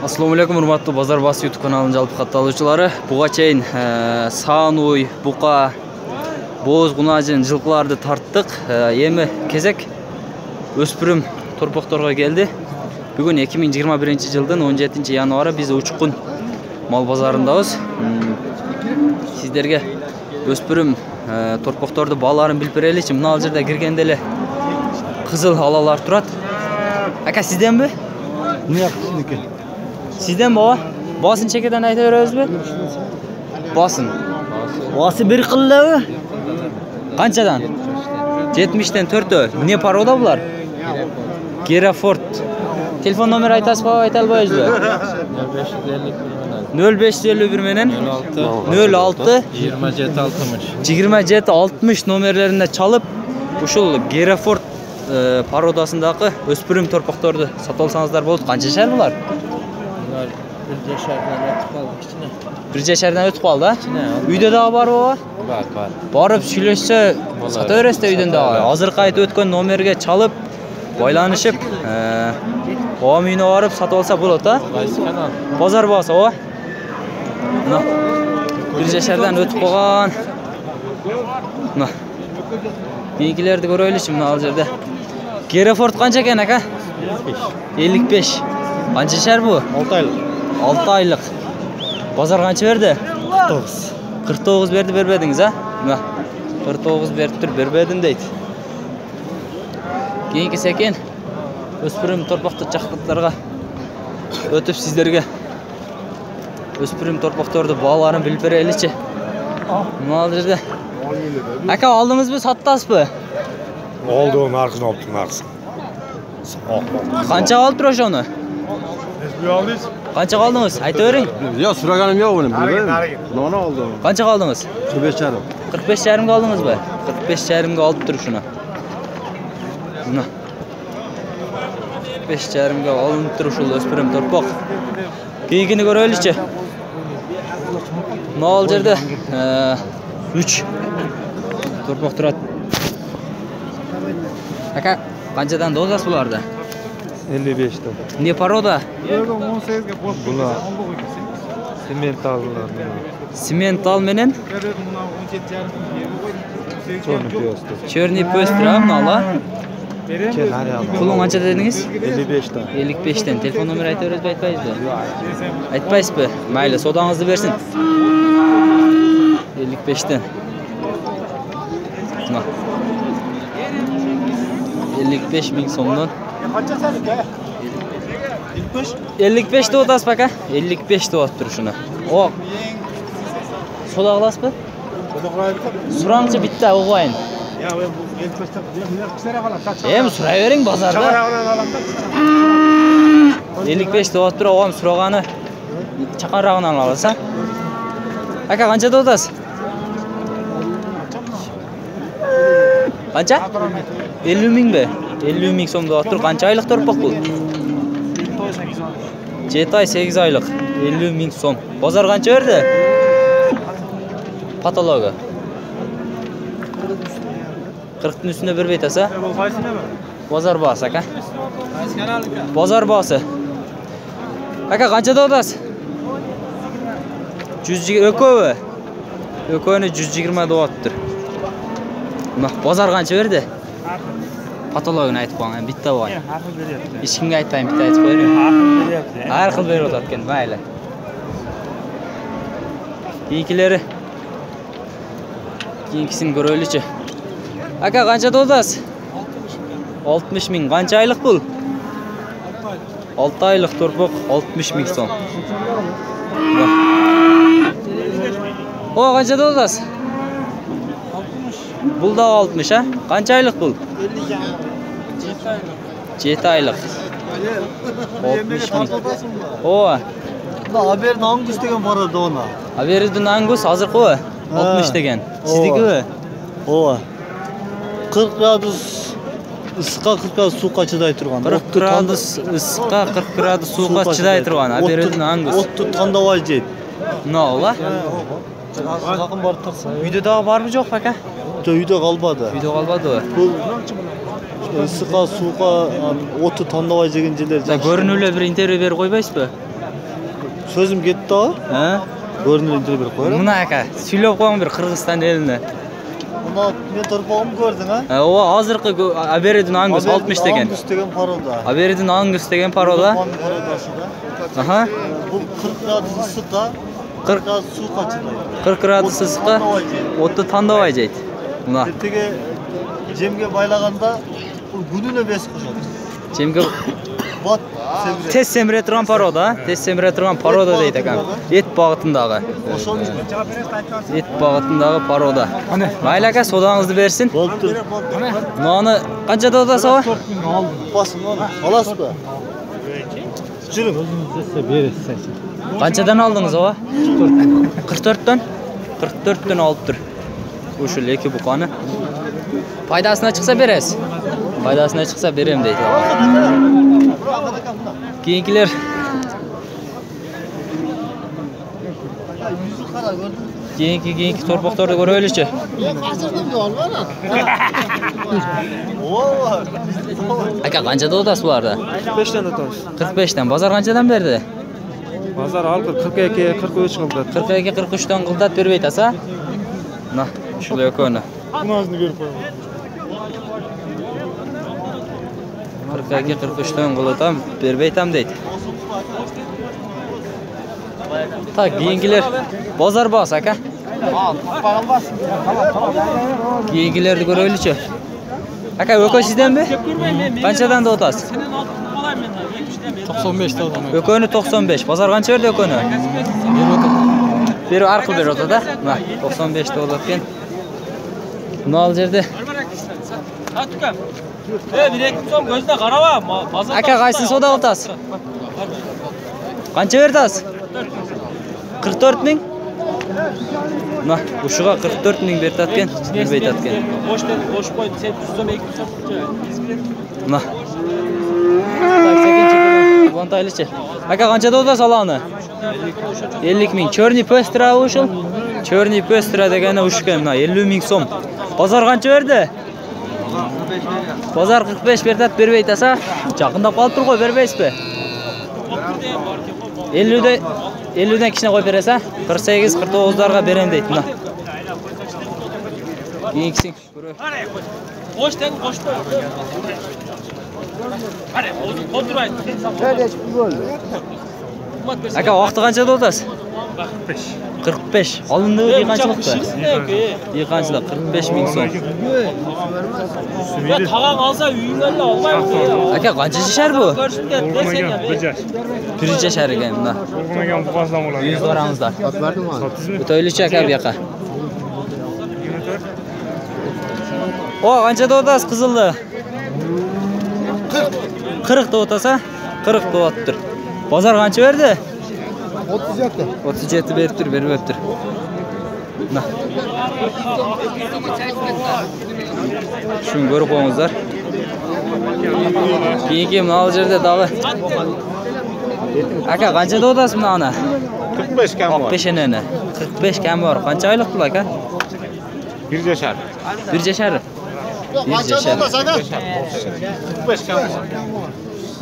Assalomu alaykum, hurmatli Bozor Bas YouTube kanalının jalpı katılgıcılары. Buga çeyin Saanuy, Buqa, Boz, Gunajın жылқыларды tarttık. Emi кезек өспүрүм torpaqtorga geldi. Bugün 2021 жылдын 17 январы biz Учкун mal bazarındayız. Sizlerge өспүрүм torpaqtordu balарын bilip bereli için mына жерде киргенде эле кызыл алалар турат. Aka sizden mi? Ne yaptın ki? Sizden baba? Basın çekeden ayta veririz mi? Basın. Bası bir kıllı. Kançadan? 70'ten 4'ü. Ne paroda bular? Geraford. Telefon nomeri aytasız baba, ayta albayız mı? 0551 menen 06 27 60 nomerlerinde çalıp uşul Geraford parodasındaki өспүрүм torpaqtordu satып alsanızlar bolot. Kança şer bular? Bunlar bir şerden ötüp kaldı ha? Uyda daha var baba? Var. Barıp süйлөшсө sata öresте үйдөн daha. Hazır kayıt ötkön nomerge çalıp baylanışıp o müyüne varıp satып alsa bolot ha? Bozor bası o. Bir şerden ötüp kalgan. Bilgilerdi göröylü şimdi al жерде. Geraford kança eken aka? 55. Kança şer bu? 6 aylık. 6 aylık. Bozor kança verdi? 49. 49 verdi, berbediniz ha? 49 verip tur berbedim deydi. Keyinki seken өспүрүм torpaqta çaqlıklarga ötüp sizlerge өспүрүм torpaqtordu bağlarını bilip bereliçi. Al жерде. Aka aldınız mı, sattasız mı? Oldu, narkın oldu, narkın. Kança aldı troş onu? Kança kaldınız? Ayta verin. Ya süraganım yok benim. Ne oldu? Kança kaldınız? 45 yarım. 45 yarım kaldınız mı? 45 yarımga alıp dur şunu. Buna. 45 yarımga alınıp dur şu өспүрүм torpaq. Keyinkini göröylüçi. Ne al жерде? 3 torpaq turat. Aka, kançadan dozası bularda? 55'te. Ne paroda? Buna simentallar. Simental menen? Çörni pöstür ha mına ala? Pulun kança dediniz? 55'te. 55'ten. Telefon nomeri ayta veririz mi, aytpayız mı? Aytpayız mı? Mayli, sodanızı versin. 55'ten. 55 bin somdan. 55 de otas baka. 55 de otur şuna. O. Soda alas mı? Suranca bitti o koyun. Hem suray verin bazarda. 55 de otur oğam surağanı çakarağından alırsan. Aka kança da otas? Kança? 50 ming be. 50 ming somda otur. Kança aylık torpaq bu? 7 ay 8 aylık. 50 ming som. Bozor kança verdi? Patologa. 40'ın üstünde bir beyt asa? Bozor bası aka. Bozor bası. Aka kança da otas? 120 ököbü. Ökönü 120 da otur. Bozor kança verdi? Patologini aytib qo'ying, bitta bor. Hech kimga aytmayman, bitta aytib qo'ying. Har xil berib o'tayotgan, mayli. Keyinkisini ko'raylikchi. Aka, qancha to'ldasiz? 60 ming. Qancha oylik pul? 6 oylik torpaq 60 ming so'm. O, qancha to'ldasiz? Bul da 60 ha? Qancha oylik pul? 7 aylık. 60 ming. O. Haber Angus degen var da ona. Haberdi Angus hazır qo'y. 60 degen. Sizniki mi? O. 40 gradus ısıqqa 40 gradus suuqqa chiday turgan. 40 gradus ısıqqa 40 gradus suuqqa chiday turgan. Haberdi Angus. Ot tutqanda vay jeydi. Ne ola? Yaqin borib taqsa. Uyda da barmı yo'q aka? Uyda qalmadı. Uyda qalmadi. Bu ысыкка суукка оту тандабай жеген жерлер Көрүнүп эле бир интервью берип койбойсузбу? сөзүм кетти ага. Көрүнүп интервью берип коелу. Мына ака, сүйлөп коюң бир Кыргызстан элине. Мына мен торпогумду көрдүң, а? Ооба, азыркы Аберидин Ангус 60 деген. Ангус деген порода. Аберидин Ангус деген порода. Аха. Бул 40 градус ысыкка 40 градус суукка чыдайт. 40 градус ысыкка отту тандабай жейт. Мына. Эртеге жемге байлаганда бул күнүнө бес кошот. Жемге Бат тез семире турган порода, тез семире турган порода дейт экен. Эт багытындагы. Ошол үчүн Эт багытындагы порода. Майли ака, содаңызды берсин. болду. Мынаны канчада атасыз ага? Басын оны. Аласызбы? Жүрүң. Канчадан алдыңыз ага? 44төн. 44төн алыптыр. Ушул эки буканы. Пайдасына чыкса бересиз. Пайдасына чыкса берем дейт. Кийинкилер Кийинки торпокторду көрөлүчү. Ака, канчада атасыз буларды? 45'ten atıyoruz. 45тен. Базар канчадан берди? Pazar algı 42, 43 kıldı. 42-43төн кылдат бербейт аса? Мына, ушул экөөнү. 42-43төн кылдатам, бербейтам дейт. Так, кийинкилер базар баас ака. Кийинкилерди көрөлүчү. Ака, өкө сизденби? Канчадан да атасыз? 95 да. Өкөнү 95. Базар канча берди өкөнү? Бери аркыл берип атат да. Мына 95 да болот экен. Мына ал жерде. Bir ek tutsam gözüne karaba. Ака, кайсын сода атасыз? Канча берди атасыз? 44 миң? Мына ушуга 44 миң берип атат экен, бербейт атат экен. Boş koydu. Sen tutsam ek tutsam. Мына. Так, секинчи вантайлычы. Ака, канчада атасыз аланы? 50 миң. Чёрный пестра ушул. Чёрный пестра дегени уш экен, мына 50 миң сом. Базар канча берди? Bozar 45 berdat berбейт аса, жакындап калып тур го, бербейсизби? 50ден кичине коюп бересиз, 48-49дарга берем дейт мына. Кийинкисин көрө. Koş den koş. Hadi kontrol. Ака, вакыты канчада атасыз? 45. Алындыгы канчалыкты? Канчалык 45 миң сом. Ya tagan alsa üyünlerle almayın. Ака, канча жашар бу? Bir Bir жашар экен мына. Olmagan bu fazla mı? Yüz aramızda. Ötöylüçü aka bu yaka. O kança da otası kızıldı? 40 da otasa 40 da ottır. Pazar kança verdi? 37. 37 beriptir, berip öptür. Nah. Şunu görüp koyuңuzlar. Kiyinki mına al jerde dağı. Aka kança da otası mına ana? 45 kam var. 65 enene. 45 kam var. Kança aylık bu aka? 1 yaşar. 1 yaşar. 1 yaşar. 45 kam var.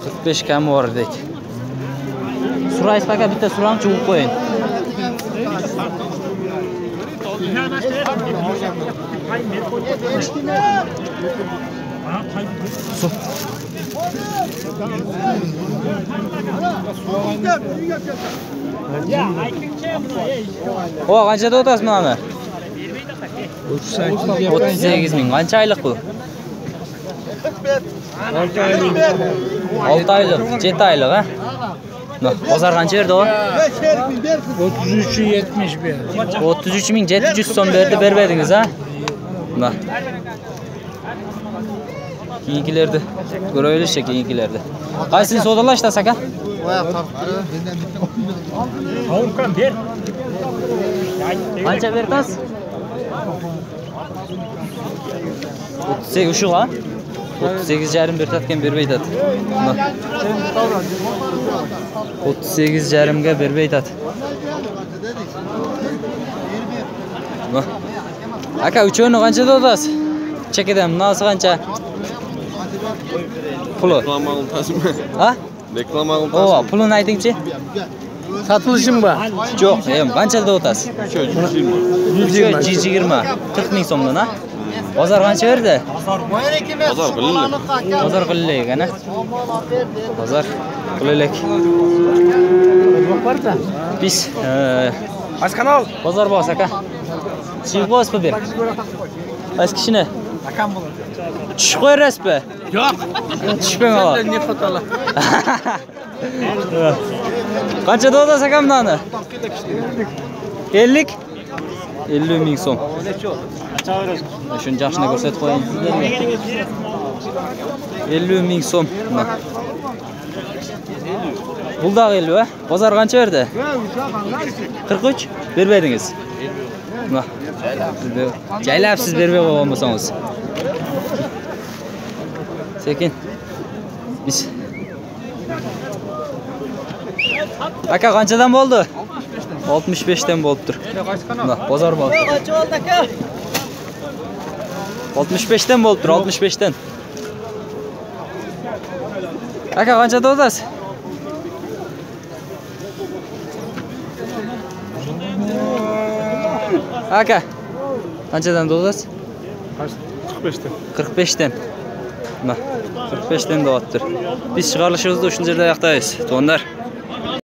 45 kam var deydi. Surayız aka, bitta surang çubuk koyun. Su. O kança da otasın ana? 38 ming. Kança aylık bu? 6 aylık, 7 aylık ha? Pazar kança verdi o? 33-71. 33.700 son verdi, vermediniz ha? Buna. Kiyinkilerdi. Göröylüşçe kiyinkilerdi. Kaysini sodalaştasak ha? Avukam ver. Kança verdi az? 38 uşuk ha? 38 yarım bir tatken berbeyt at. 38 yarımga berbeyt at. Aka, üçöөнү kança da otasiz? Çek edem, nasıl kança? Pulu. Reklama alıntasın. Ha? Reklama alıntasın. Ova, pulunu aytingchi. Satılışım mı? Yo'q, qanchada o'tasiz? 120. 120. 40 ming so'mdan, ha? Bozor qancha berdi? Bozor qilinglar. Bozor qilinlik, ana. Bozor qilinlik. Biz Az kanal. bozor bos aka. Chiq bosmi ber? Qaysi kishini? Akam bo'ladi. Tushib qo'yasizmi? Yo'q. Tushmang ola. Ne fotolar. Qanchada o'tasiz aka buni? 50? 50 ming so'm. Shuni yaxshina ko'rsatib qo'ying sizlarga. 50 ming so'm. Buldaq 50, ha? Bozor qancha berdi? 43? Bermaydingiz. Mana. Jaylabsiz bermay qo'ygan bo'lsangiz. Sekin. Biz. Aka qanchadan bo'ldi? 65dan bo'libdir. Mana bozor bor. Qancha oldi aka? 65dan bo'libdir, 65dan. Aka qanchada o'tasiz? Aka qanchadan o'tasiz? 45'te. 45dan. Mana 45dan da o'tdir. Biz chiqarishimizni o'sha yerda yoqdaymiz. To'nlar.